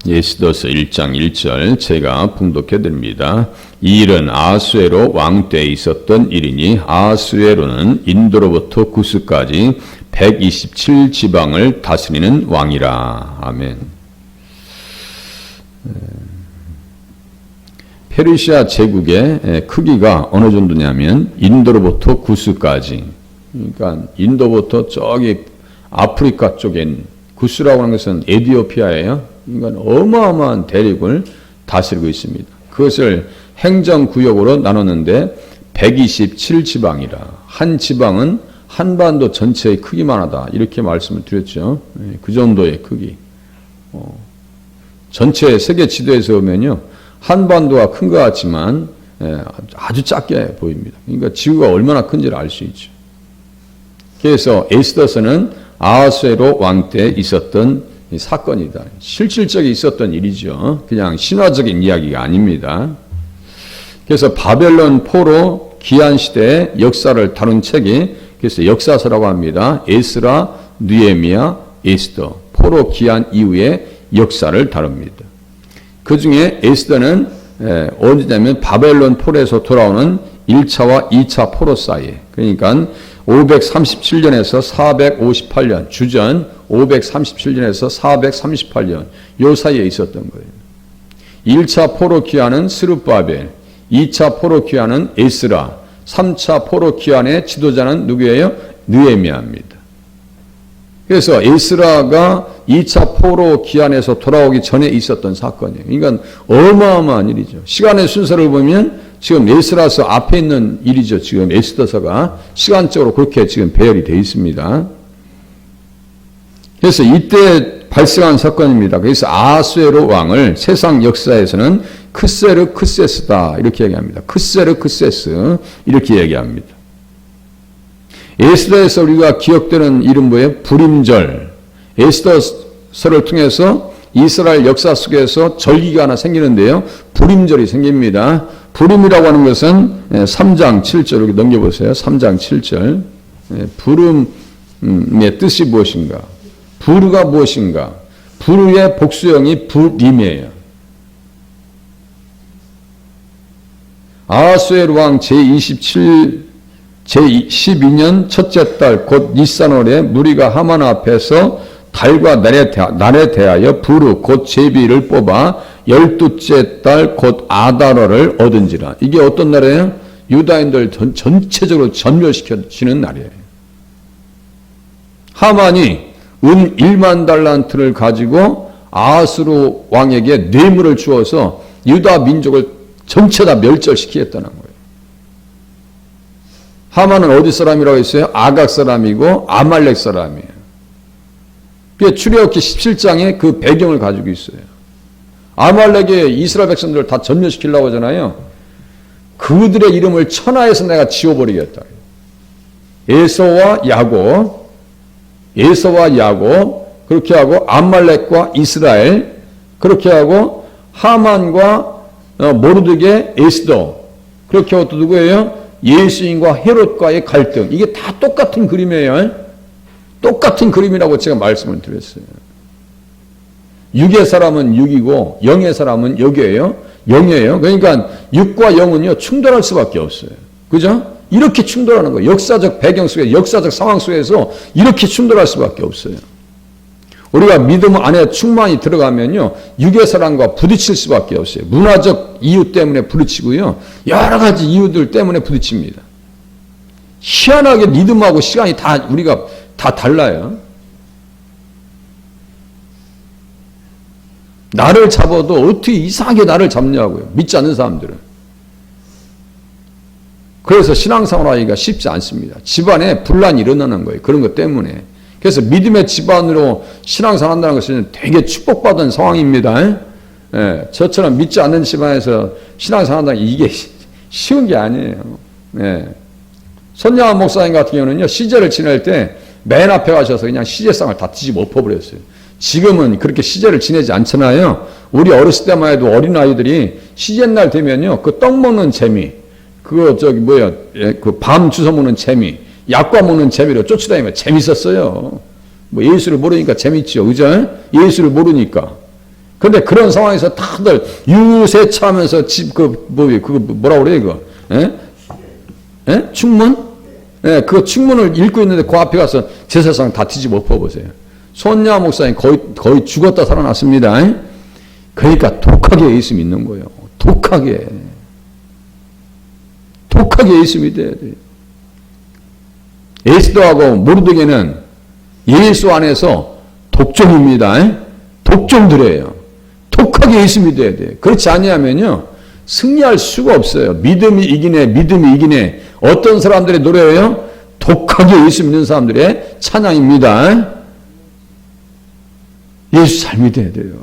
에스더서 1장 1절 제가 봉독해 드립니다. 이 일은 아하수에로 왕 때에 있었던 일이니 아하수에로는 인도로부터 구스까지 127지방을 다스리는 왕이라. 아멘. 페르시아 제국의 크기가 어느 정도냐면 인도로부터 구스까지, 그러니까 인도부터 저기 아프리카 쪽엔 구스라고 하는 것은 에티오피아예요. 그러니까 어마어마한 대륙을 다스리고 있습니다. 그것을 행정구역으로 나눴는데 127지방이라. 한 지방은 한반도 전체의 크기만 하다. 이렇게 말씀을 드렸죠. 그 정도의 크기. 전체 세계 지도에서 보면요, 한반도가 큰 것 같지만 아주 작게 보입니다. 그러니까 지구가 얼마나 큰지를 알 수 있죠. 그래서 에스더서는 아하수에로 왕 때 있었던 사건이다. 실질적이 있었던 일이죠. 그냥 신화적인 이야기가 아닙니다. 그래서 바벨론 포로 기한 시대의 역사를 다룬 책이 그래서 역사서라고 합니다. 에스라, 느헤미야, 에스더. 포로 기한 이후의 역사를 다룹니다. 그 중에 에스더는 어디냐면 바벨론 포로에서 돌아오는 1차와 2차 포로 사이에, 그러니까 537년에서 458년, 주전 537년에서 438년 요 사이에 있었던 거예요. 1차 포로 귀환은 스룹바벨, 2차 포로 귀환은 에스라, 3차 포로 귀환의 지도자는 누구예요? 느헤미야입니다. 그래서 에스라가 2차 포로 귀환에서 돌아오기 전에 있었던 사건이에요. 그러니까 어마어마한 일이죠. 시간의 순서를 보면 지금 에스라서 앞에 있는 일이죠. 지금 에스더서가 시간적으로 그렇게 지금 배열이 되어 있습니다. 그래서 이때 발생한 사건입니다. 그래서 아하수에로 왕을 세상 역사에서는 크세르 크세스다 이렇게 얘기합니다. 크세르 크세스 이렇게 얘기합니다. 에스더에서 우리가 기억되는 이름 뭐예요? 불임절. 에스더서를 통해서 이스라엘 역사 속에서 절기가 하나 생기는데요. 불임절이 생깁니다. 불임이라고 하는 것은 3장 7절 이렇게 넘겨보세요. 3장 7절. 불임의 뜻이 무엇인가? 부르가 무엇인가? 부르의 복수형이 불임이에요. 아하수에로 왕 제12년 첫째 달 곧 니산월에 무리가 하만 앞에서 달과 날에 대하여 부르 곧 제비를 뽑아 12째 달 곧 아다러를 얻은지라. 이게 어떤 날이에요? 유다인들 전체적으로 전멸시켜지는 날이에요. 하만이 은 1만 달란트를 가지고 아하수르 왕에게 뇌물을 주어서 유다 민족을 전체 다 멸절시키겠다는 거예요. 하만은 어디 사람이라고 했어요? 아각 사람이고 아말렉 사람이에요. 출애굽기 17장에 그 배경을 가지고 있어요. 아말렉의 이스라엘 백성들을 다 전멸시키려고 하잖아요. 그들의 이름을 천하에서 내가 지워버리겠다. 에서와 야곱 그렇게 하고 아말렉과 이스라엘 그렇게 하고 하만과 모르드게 에스더 그렇게 하고 또 누구예요? 예수인과 헤롯과의 갈등. 이게 다 똑같은 그림이에요. 똑같은 그림이라고 제가 말씀을 드렸어요. 육의 사람은 육이고 영의 사람은 영이에요. 그러니까 육과 영은요 충돌할 수밖에 없어요. 그죠? 이렇게 충돌하는 거예요. 역사적 배경 속에, 역사적 상황 속에서 이렇게 충돌할 수밖에 없어요. 우리가 믿음 안에 충만히 들어가면요, 육의 사람과 부딪힐 수밖에 없어요. 문화적 이유 때문에 부딪히고요, 여러 가지 이유들 때문에 부딪힙니다. 희한하게 믿음하고 시간이 우리가 다 달라요. 나를 잡아도 어떻게 이상하게 나를 잡냐고요. 믿지 않는 사람들은. 그래서 신앙생활 하기가 쉽지 않습니다. 집안에 분란이 일어나는 거예요. 그런 것 때문에. 그래서 믿음의 집안으로 신앙생활 한다는 것은 되게 축복받은 상황입니다. 예, 저처럼 믿지 않는 집안에서 신앙생활 한다는 게 이게 쉬운 게 아니에요. 예. 손양한 목사님 같은 경우는요, 시제를 지낼 때 맨 앞에 가셔서 그냥 시제상을 다 뒤집어 엎어버렸어요. 지금은 그렇게 시제를 지내지 않잖아요. 우리 어렸을 때만 해도 어린아이들이 시제날 되면요, 그 떡 먹는 재미, 그 밤 주워 먹는 재미, 약과 먹는 재미로 쫓아다니면 재밌었어요. 뭐 예수를 모르니까 재밌죠. 그죠? 예수를 모르니까. 근데 그런 상황에서 다들 유세차하면서 그거 뭐라 그래, 이거? 예? 예? 충문? 예, 그 충문을 읽고 있는데 그 앞에 가서 제사상 다 뒤집어 엎어보세요. 손야 목사님 거의 죽었다 살아났습니다. 그러니까 독하게 예수 믿는 거예요. 독하게 예수 믿어야 돼요. 에스더하고 모르드게는 예수 안에서 독종입니다. 독종들이에요. 독하게 예수 믿어야 돼요. 그렇지 아니하면요 승리할 수가 없어요. 믿음이 이기네. 어떤 사람들의 노래예요? 독하게 예수 믿는 사람들의 찬양입니다. 예수 잘 믿어야 돼요.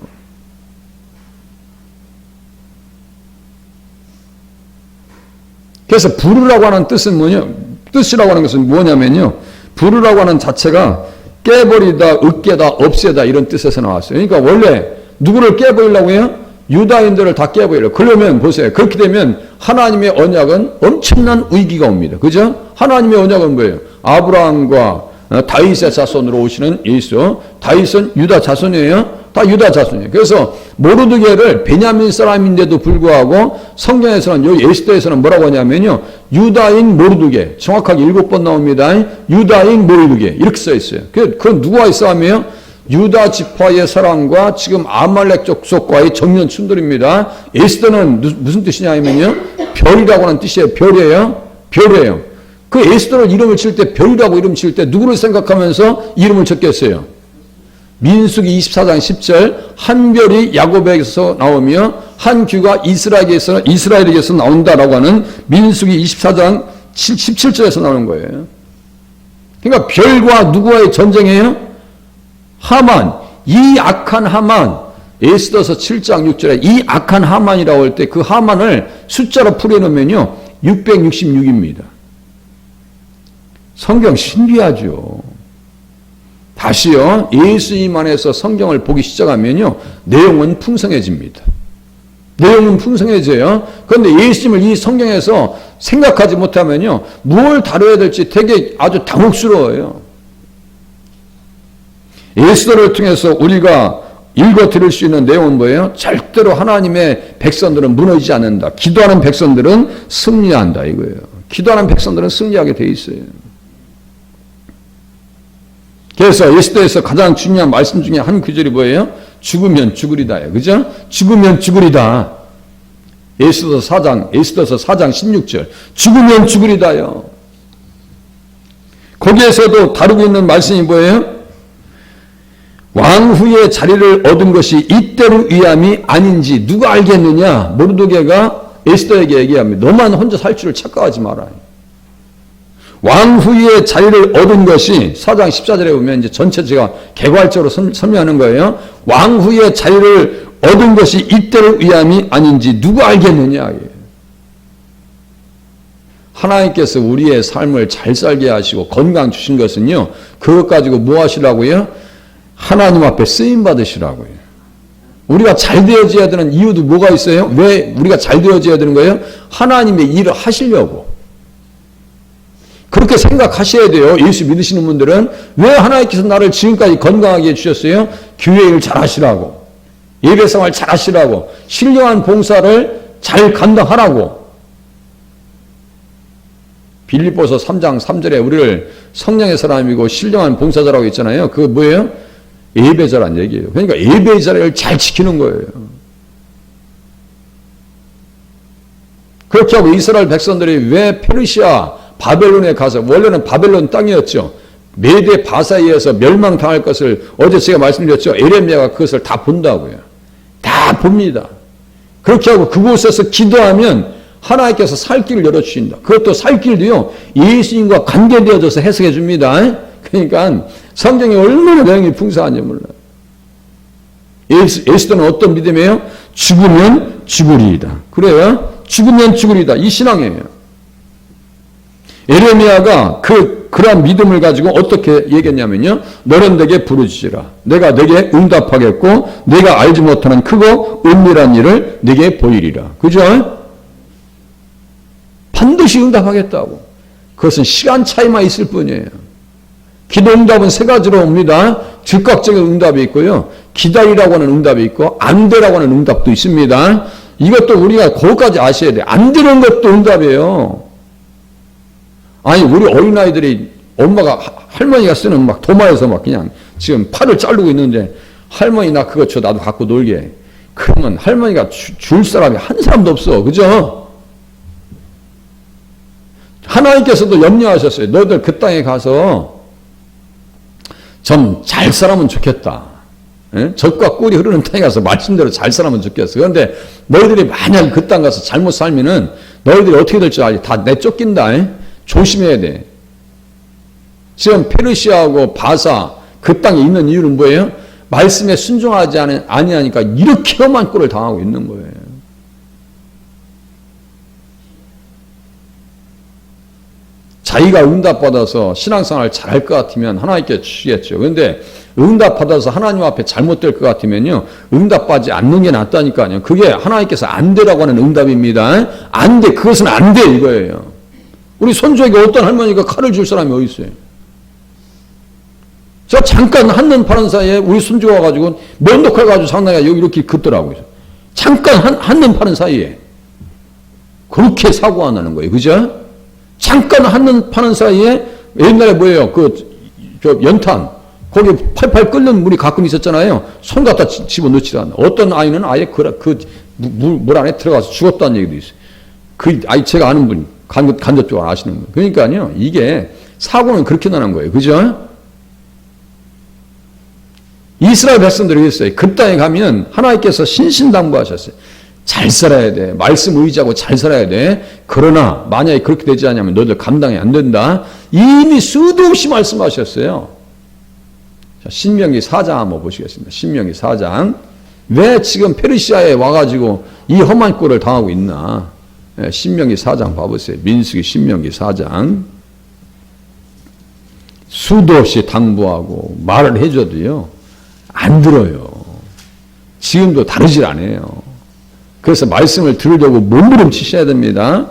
그래서 부르라고 하는 뜻이라고 하는 것은 뭐냐면요. 부르라고 하는 자체가 깨버리다, 으깨다, 없애다 이런 뜻에서 나왔어요. 그러니까 원래 누구를 깨버리려고 해요? 유다인들을 다 깨버리려고. 그러면 보세요. 그렇게 되면 하나님의 언약은 엄청난 위기가 옵니다. 그죠? 하나님의 언약은 뭐예요? 아브라함과 다윗의 자손으로 오시는 예수. 다윗은 유다 자손이에요. 다 유다 자손이에요. 그래서 모르드게를 베냐민 사람인데도 불구하고 성경에서는 여기 에스더에서는 뭐라고 하냐면요. 유다인 모르드게. 정확하게 7번 나옵니다. 유다인 모르드게. 이렇게 써 있어요. 그건 누구와의 싸움이에요? 유다 지파의 사람과 지금 아말렉 족속과의 정면 충돌입니다. 에스더는 무슨 뜻이냐 하면요. 별이라고 하는 뜻이에요. 별이에요. 그 에스더를 이름을 칠 때 별이라고 이름 칠 때 누구를 생각하면서 이름을 쳤겠어요? 민수기 24장 10절 한 별이 야곱에게서 나오며 한 귀가 이스라엘에게서 나온다라고 하는 민수기 24장 17절에서 나오는 거예요. 그러니까 별과 누구와의 전쟁이에요? 하만. 이 악한 하만. 에스더서 7장 6절에 이 악한 하만이라고 할 때 그 하만을 숫자로 풀어놓으면요 666입니다. 성경 신비하죠. 다시요, 예수님 안에서 성경을 보기 시작하면요, 내용은 풍성해집니다. 내용은 풍성해져요. 그런데 예수님을 이 성경에서 생각하지 못하면요, 무엇을 다뤄야 될지 되게 아주 당혹스러워요. 에스더를 통해서 우리가 읽어 들을 수 있는 내용은 뭐예요? 절대로 하나님의 백성들은 무너지지 않는다. 기도하는 백성들은 승리한다 이거예요. 기도하는 백성들은 승리하게 돼 있어요. 그래서 에스더에서 가장 중요한 말씀 중에 한 구절이 뭐예요? 죽으면 죽으리다예요. 그죠? 죽으면 죽으리다. 에스더서 4장 16절. 죽으면 죽으리다요. 거기에서도 다루고 있는 말씀이 뭐예요? 왕후의 자리를 얻은 것이 이때로 위함이 아닌지 누가 알겠느냐? 모르드게가 에스더에게 얘기합니다. 너만 혼자 살 줄을 착각하지 마라. 왕후의 자리를 얻은 것이 4장 14절에 보면 이제 전체 제가 개괄적으로 설명하는 거예요. 왕후의 자리를 얻은 것이 이때로 위함이 아닌지 누가 알겠느냐. 하나님께서 우리의 삶을 잘 살게 하시고 건강 주신 것은요. 그것 가지고 뭐 하시라고요? 하나님 앞에 쓰임 받으시라고요. 우리가 잘 되어져야 되는 이유도 뭐가 있어요? 왜 우리가 잘 되어져야 되는 거예요? 하나님의 일을 하시려고. 그렇게 생각하셔야 돼요. 예수 믿으시는 분들은. 왜 하나님께서 나를 지금까지 건강하게 해주셨어요? 교회 일 잘 하시라고. 예배생활 잘 하시라고. 신령한 봉사를 잘 감당하라고. 빌립보서 3장 3절에 우리를 성령의 사람이고 신령한 봉사자라고 했잖아요. 그거 뭐예요? 예배자란 얘기예요. 그러니까 예배자를 잘 지키는 거예요. 그렇게 하고 이스라엘 백성들이 왜 페르시아 바벨론에 가서, 원래는 바벨론 땅이었죠. 메대 바사에 의해서 멸망당할 것을 어제 제가 말씀드렸죠. 에레미야가 그것을 다 본다고요. 다 봅니다. 그렇게 하고 그곳에서 기도하면 하나님께서 살 길을 열어주신다. 그것도 살 길도요, 예수님과 관계되어져서 해석해 줍니다. 그러니까 성경이 얼마나 내용이 풍성한지 몰라요. 에스더는 어떤 믿음이에요? 죽으면 죽으리이다. 그래요? 죽으면 죽으리이다. 이 신앙이에요. 에레미야가 그러한 믿음을 가지고 어떻게 얘기했냐면요. 너는 내게 부르짖으라. 내가 내게 응답하겠고 내가 알지 못하는 크고 은밀한 일을 내게 보이리라. 그죠? 반드시 응답하겠다고. 그것은 시간 차이만 있을 뿐이에요. 기도 응답은 세 가지로 옵니다. 즉각적인 응답이 있고요. 기다리라고 하는 응답이 있고 안 되라고 하는 응답도 있습니다. 이것도 우리가 그것까지 아셔야 돼요. 안 되는 것도 응답이에요. 아니 우리 어린아이들이 엄마가 할머니가 쓰는 막 도마에서 막 그냥 지금 팔을 자르고 있는데 할머니 나 그거 줘 나도 갖고 놀게. 그러면 할머니가 줄 사람이 한 사람도 없어. 그죠? 하나님께서도 염려하셨어요. 너희들 그 땅에 가서 좀 잘 살면 좋겠다. 예? 젖과 꿀이 흐르는 땅에 가서 말씀대로 잘 살면 좋겠어. 그런데 너희들이 만약 그 땅 가서 잘못 살면은 너희들이 어떻게 될 줄 알지? 다 내쫓긴다. 예? 조심해야 돼. 지금 페르시아하고 바사 그 땅에 있는 이유는 뭐예요? 말씀에 순종하지 아니하니까 이렇게 험한 꼴을 당하고 있는 거예요. 자기가 응답받아서 신앙생활을 잘할 것 같으면 하나님께 주시겠죠. 그런데 응답받아서 하나님 앞에 잘못될 것 같으면요. 응답받지 않는 게 낫다니까요. 그게 하나님께서 안 되라고 하는 응답입니다. 안 돼. 그것은 안 돼. 이거예요. 우리 손주에게 어떤 할머니가 칼을 줄 사람이 어디 있어요? 저 잠깐 한눈 파는 사이에 우리 손주가 와가지고 면도칼 가지고 상당히 여기 이렇게 긋더라고요. 잠깐 한눈 파는 사이에. 그렇게 사고가 나는 거예요. 그죠? 잠깐 한눈 파는 사이에 옛날에 뭐예요? 저 연탄. 거기 팔팔 끓는 물이 가끔 있었잖아요. 손 갖다 집어넣지도 않아. 어떤 아이는 아예 물 안에 들어가서 죽었다는 얘기도 있어요. 그 아이 제가 아는 분, 간접 쪽으로 아시는 분. 그러니까요. 이게 사고는 그렇게 나는 거예요. 그죠? 이스라엘 백성들이 그랬어요. 그 땅에 가면 하나님께서 신신당부하셨어요. 잘 살아야 돼. 말씀 의지하고 잘 살아야 돼. 그러나 만약에 그렇게 되지 않으면 너희들 감당이 안 된다. 이미 수도 없이 말씀하셨어요. 자, 신명기 4장 한번 보시겠습니다. 신명기 4장. 왜 지금 페르시아에 와가지고 이 험한 꼴을 당하고 있나. 신명기 4장 봐보세요. 민수기 신명기 4장. 수도 없이 당부하고 말을 해줘도요. 안 들어요. 지금도 다르질 않아요. 그래서 말씀을 들으려고 몸부림치셔야 됩니다.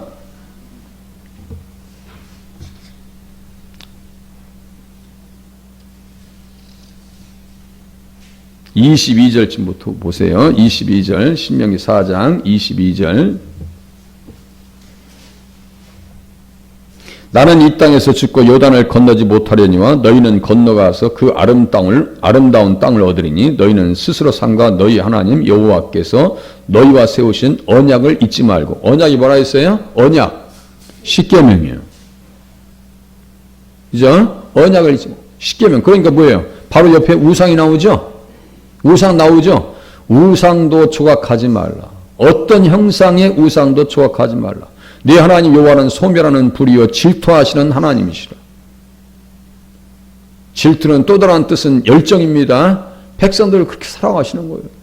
(22절쯤부터) 보세요. 22절 신명기 4장 22절. 나는 이 땅에서 죽고 요단을 건너지 못하려니와 너희는 건너가서 그 아름다운 땅을 얻으리니 너희는 스스로 삼가 너희 하나님 여호와께서 너희와 세우신 언약을 잊지 말고. 언약이 뭐라 했어요? 언약 십계명이에요. 그죠? 언약을 잊지 말고. 십계명. 그러니까 뭐예요? 바로 옆에 우상이 나오죠? 우상 나오죠? 우상도 조각하지 말라. 어떤 형상의 우상도 조각하지 말라. 네 하나님 여호와는 소멸하는 불이요 질투하시는 하나님이시라. 질투는 또 다른 뜻은 열정입니다. 백성들을 그렇게 사랑하시는 거예요.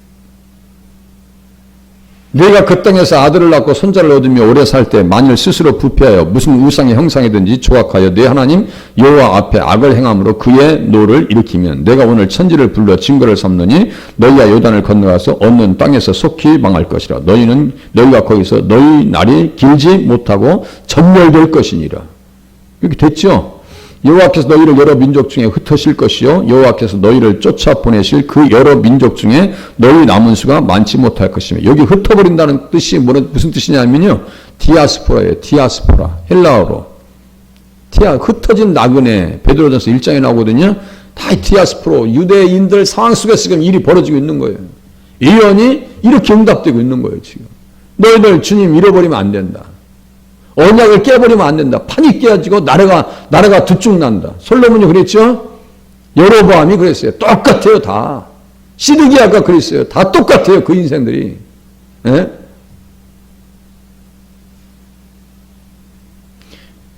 네가 그 땅에서 아들을 낳고 손자를 얻으며 오래 살 때 만일 스스로 부패하여 무슨 우상의 형상이든지 조각하여 네 하나님 여호와 앞에 악을 행함으로 그의 노를 일으키면 내가 오늘 천지를 불러 증거를 삼느니 너희가 요단을 건너가서 얻는 땅에서 속히 망할 것이라. 너희가 거기서 너희 날이 길지 못하고 전멸될 것이니라. 이렇게 됐죠? 여호와께서 너희를 여러 민족 중에 흩으실 것이요 여호와께서 너희를 쫓아 보내실 그 여러 민족 중에 너희 남은 수가 많지 못할 것이며. 여기 흩어버린다는 뜻이 무슨 뜻이냐면요, 디아스포라예요. 디아스포라. 헬라어로 흩어진 나그네. 베드로전서 1장에 나오거든요. 다 디아스포라, 유대인들 상황 속에서 지금 일이 벌어지고 있는 거예요. 예언이 이렇게 응답되고 있는 거예요. 지금 너희들 주님 잃어버리면 안 된다. 언약을 깨버리면 안 된다. 판이 깨지고 나라가 두쪽난다. 솔로몬이 그랬죠? 여로보암이 그랬어요. 똑같아요. 다. 시드기야가 그랬어요. 다 똑같아요. 그 인생들이. 예?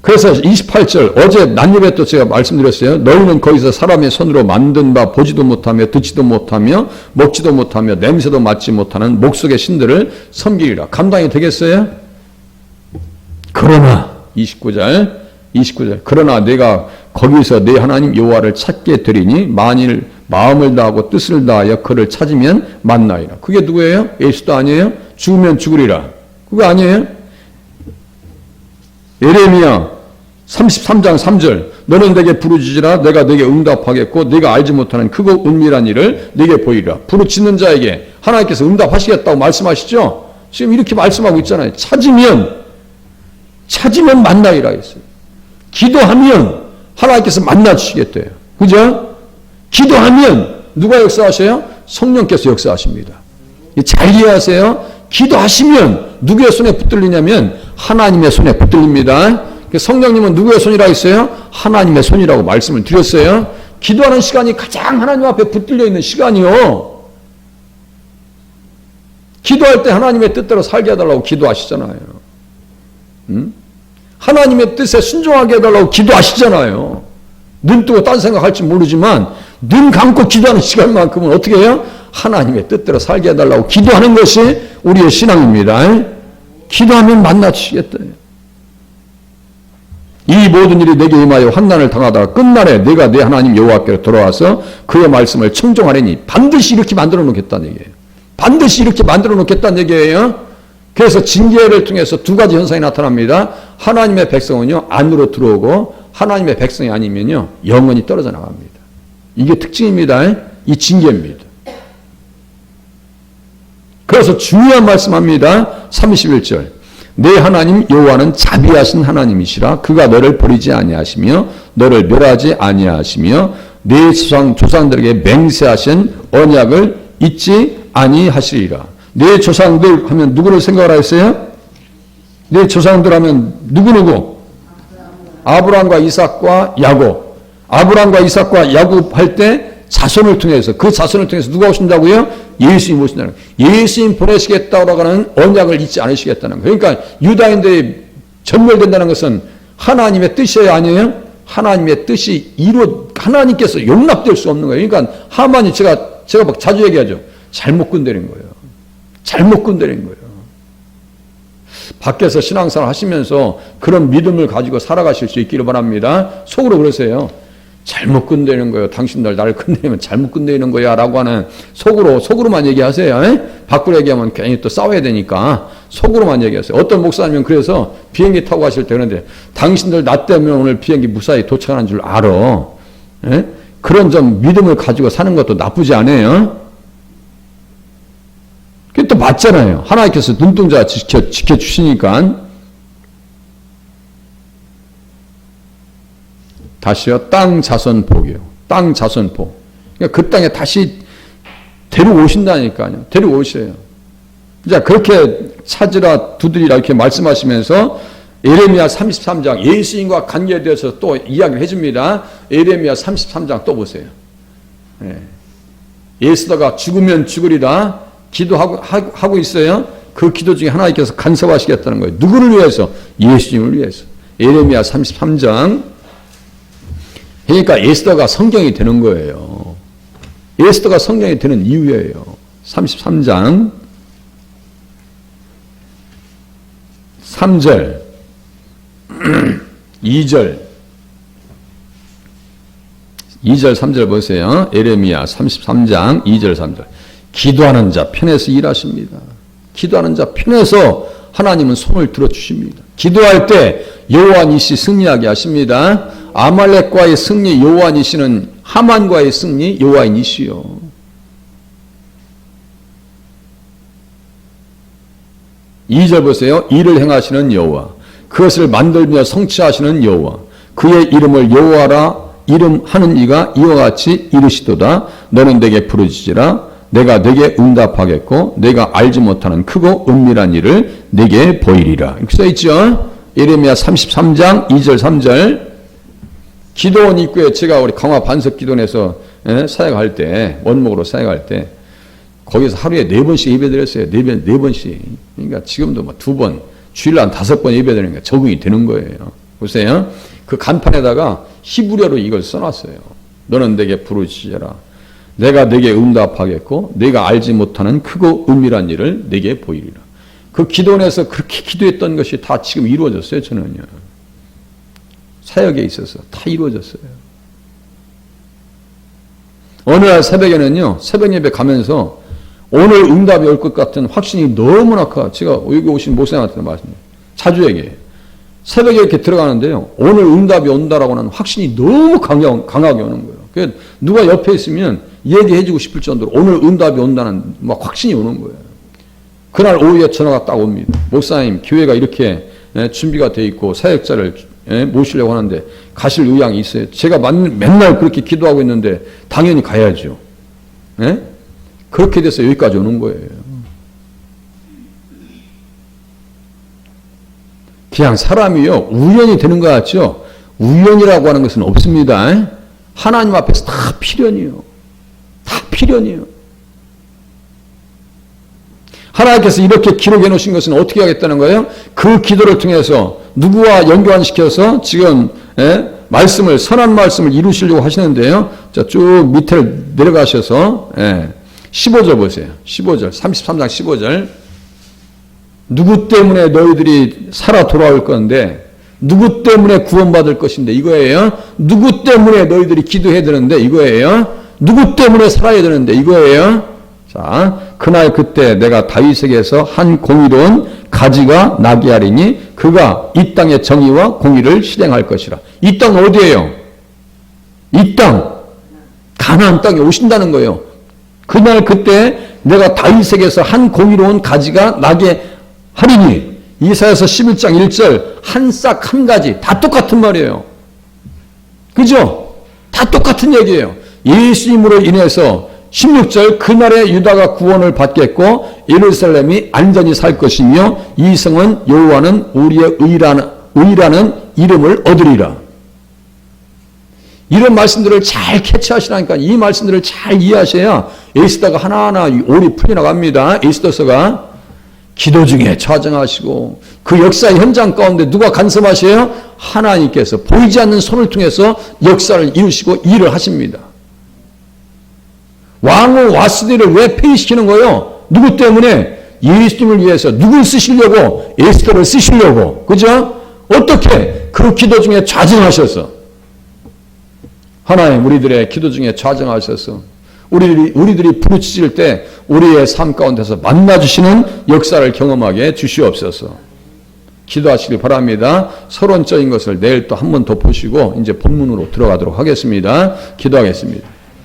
그래서 28절 어제 난입에 또 제가 말씀드렸어요. 너희는 거기서 사람의 손으로 만든 바 보지도 못하며 듣지도 못하며 먹지도 못하며 냄새도 맡지 못하는 목석의 신들을 섬기리라. 감당이 되겠어요? 그러나 29절 그러나 내가 거기서 내 하나님 여호와를 찾게 되리니 만일 마음을 다하고 뜻을 다하여 그를 찾으면 만나리라. 그게 누구예요? 예수도 아니에요? 죽으면 죽으리라. 그거 아니에요? 예레미야 33장 3절 너는 내게 부르짖으라 내가 내게 응답하겠고 네가 알지 못하는 크고 은밀한 일을 네게 보이리라. 부르짖는 자에게 하나님께서 응답하시겠다고 말씀하시죠. 지금 이렇게 말씀하고 있잖아요. 찾으면 만나리라 했어요. 기도하면 하나님께서 만나주시겠대요. 그죠? 기도하면 누가 역사하셔요? 성령께서 역사하십니다. 잘 이해하세요. 기도하시면 누구의 손에 붙들리냐면 하나님의 손에 붙들립니다. 성령님은 누구의 손이라고 했어요? 하나님의 손이라고 말씀을 드렸어요. 기도하는 시간이 가장 하나님 앞에 붙들려 있는 시간이요. 기도할 때 하나님의 뜻대로 살게 해달라고 기도하시잖아요. 하나님의 뜻에 순종하게 해달라고 기도하시잖아요. 눈 뜨고 딴 생각할지 모르지만 눈 감고 기도하는 시간만큼은 어떻게 해요? 하나님의 뜻대로 살게 해달라고 기도하는 것이 우리의 신앙입니다. 기도하면 만나주시겠다. 이 모든 일이 내게 임하여 환난을 당하다가 끝날에 내가 내 하나님 여호와께로 돌아와서 그의 말씀을 청종하리니 반드시 이렇게 만들어 놓겠다는 얘기예요. 반드시 이렇게 만들어 놓겠다는 얘기예요. 그래서 징계를 통해서 두 가지 현상이 나타납니다. 하나님의 백성은요 안으로 들어오고 하나님의 백성이 아니면요 영원히 떨어져 나갑니다. 이게 특징입니다. 이 징계입니다. 그래서 중요한 말씀합니다. 31절 내 하나님 여호와는 자비하신 하나님이시라. 그가 너를 버리지 아니하시며 너를 멸하지 아니하시며 내 조상들에게 맹세하신 언약을 잊지 아니하시리라. 내 조상들 하면 누구를 생각하라 했어요? 내 조상들 하면 누구누구? 아브라함과 이삭과 야곱. 아브라함과 이삭과 야곱 할 때 자손을 통해서 그 자손을 통해서 누가 오신다고요? 예수님 오신다는 거예요. 예수님 보내시겠다고 하는 언약을 잊지 않으시겠다는 거예요. 그러니까 유다인들이 전멸된다는 것은 하나님의 뜻이에요, 아니에요? 하나님의 뜻이 하나님께서 용납될 수 없는 거예요. 그러니까 하만이 제가 막 자주 얘기하죠. 잘못 건드린 거예요. 잘못 건드린 거예요. 밖에서 신앙생활 하시면서 그런 믿음을 가지고 살아가실 수 있기를 바랍니다. 속으로 그러세요. 잘못 건드리는 거예요. 당신들 나를 건드리면 잘못 건드리는 거야 라고 하는 속으로만 얘기하세요. 밖으로 얘기하면 괜히 또 싸워야 되니까 속으로만 얘기하세요. 어떤 목사님은 그래서 비행기 타고 가실 때 그런데 당신들 나 때문에 오늘 비행기 무사히 도착하는 줄 알아. 그런 좀 믿음을 가지고 사는 것도 나쁘지 않아요. 그게 또 맞잖아요. 하나님께서 눈동자 지켜주시니까. 다시요. 땅 자손 복이요. 땅 자손 복. 그러니까 그 땅에 다시 데려오신다니까요. 데려오셔요. 자, 그렇게 찾으라 두드리라 이렇게 말씀하시면서 에레미야 33장 예수님과 관계되어서 또 이야기를 해줍니다. 에레미야 33장 또 보세요. 에스더가 죽으면 죽으리라 기도하고 있어요. 그 기도 중에 하나님께서 간섭하시겠다는 거예요. 누구를 위해서? 예수님을 위해서. 에레미야 33장. 그러니까 에스더가 성경이 되는 거예요. 에스더가 성경이 되는 이유예요. 33장 3절 2절 3절 보세요. 에레미야 33장 2절 3절 기도하는 자 편에서 일하십니다. 기도하는 자 편에서 하나님은 손을 들어주십니다. 기도할 때 여호와 니시 승리하게 하십니다. 아말렉과의 승리 여호와 니시는 하만과의 승리 여호와 니시요. 이 절 보세요. 이를 행하시는 여호와 그것을 만들며 성취하시는 여호와 그의 이름을 여호와라 이름하는 이가 이와 같이 이르시도다. 너는 내게 부르짖으라 내가 내게 응답하겠고 내가 알지 못하는 크고 은밀한 일을 내게 보이리라. 이렇게 써있죠. 예레미야 33장 2절 3절 기도원 입구에 제가 우리 강화 반석 기도원에서 사역할 때 원목으로 사역할 때 거기서 하루에 4번씩 예배드렸어요. 4번씩. 그러니까 지금도 뭐 2번 주일날 한 5번 예배드리니까 적응이 되는 거예요. 보세요. 그 간판에다가 히브리어로 이걸 써놨어요. 너는 내게 부르짖으라 내가 내게 응답하겠고 내가 알지 못하는 크고 은밀한 일을 내게 보이리라. 그 기도원에서 그렇게 기도했던 것이 다 지금 이루어졌어요. 저는요. 사역에 있어서 다 이루어졌어요. 어느 날 새벽에는요. 새벽 예배 가면서 오늘 응답이 올 것 같은 확신이 너무나 커. 제가 여기 오신 목사님한테 말씀드려요. 자주 얘기해요. 새벽에 이렇게 들어가는데요. 오늘 응답이 온다라고 하는 확신이 너무 강하게 오는 거예요. 그러니까 누가 옆에 있으면 얘기해주고 싶을 정도로 오늘 응답이 온다는 막 확신이 오는 거예요. 그날 오후에 전화가 딱 옵니다. 목사님, 교회가 이렇게 준비가 돼 있고 사역자를 모시려고 하는데 가실 의향이 있어요. 제가 맨날 그렇게 기도하고 있는데 당연히 가야죠. 그렇게 돼서 여기까지 오는 거예요. 그냥 사람이요, 우연히 되는 것 같죠? 우연이라고 하는 것은 없습니다. 하나님 앞에서 다 필연이에요. 다 필연이에요. 하나님께서 이렇게 기록해 놓으신 것은 어떻게 하겠다는 거예요? 그 기도를 통해서 누구와 연관시켜서 지금 말씀을, 선한 말씀을 이루시려고 하시는데요. 자, 쭉 밑을 내려가셔서 15절 보세요. 15절, 33장 15절. 누구 때문에 너희들이 살아 돌아올 건데, 누구 때문에 구원받을 것인데 이거예요. 누구 때문에 너희들이 기도해야 되는데 이거예요. 누구 때문에 살아야 되는데 이거예요. 자, 그날 그때 내가 다윗에게서 한 공의로운 가지가 나게 하리니 그가 이 땅의 정의와 공의를 실행할 것이라. 이 땅 어디예요? 이 땅, 가나안 땅에 오신다는 거예요. 그날 그때 내가 다윗에게서 한 공의로운 가지가 나게 하리니, 이사야서 11장 1절 한 싹 한 가지 다 똑같은 말이에요. 그죠? 다 똑같은 얘기예요. 예수님으로 인해서 16절 그날에 유다가 구원을 받겠고 예루살렘이 안전히 살 것이며 이 성은 여호와는 우리의 의라는 이름을 얻으리라. 이런 말씀들을 잘 캐치하시라니까. 이 말씀들을 잘 이해하셔야 에스더가 하나하나 올이 풀려나갑니다. 에스더서가 기도 중에 좌정하시고 그 역사의 현장 가운데 누가 간섭하셔요? 하나님께서 보이지 않는 손을 통해서 역사를 이루시고 일을 하십니다. 왕후 와스디를 왜 폐위시키는 거예요? 누구 때문에? 예수님을 위해서. 누굴 쓰시려고? 에스더를 쓰시려고. 그죠? 어떻게? 그 기도 중에 좌정하셔서. 하나님, 우리들의 기도 중에 좌정하셔서 우리들이 부르짖을 때 우리의 삶 가운데서 만나주시는 역사를 경험하게 주시옵소서. 기도하시길 바랍니다. 서론적인 것을 내일 또 한 번 더 보시고 이제 본문으로 들어가도록 하겠습니다. 기도하겠습니다.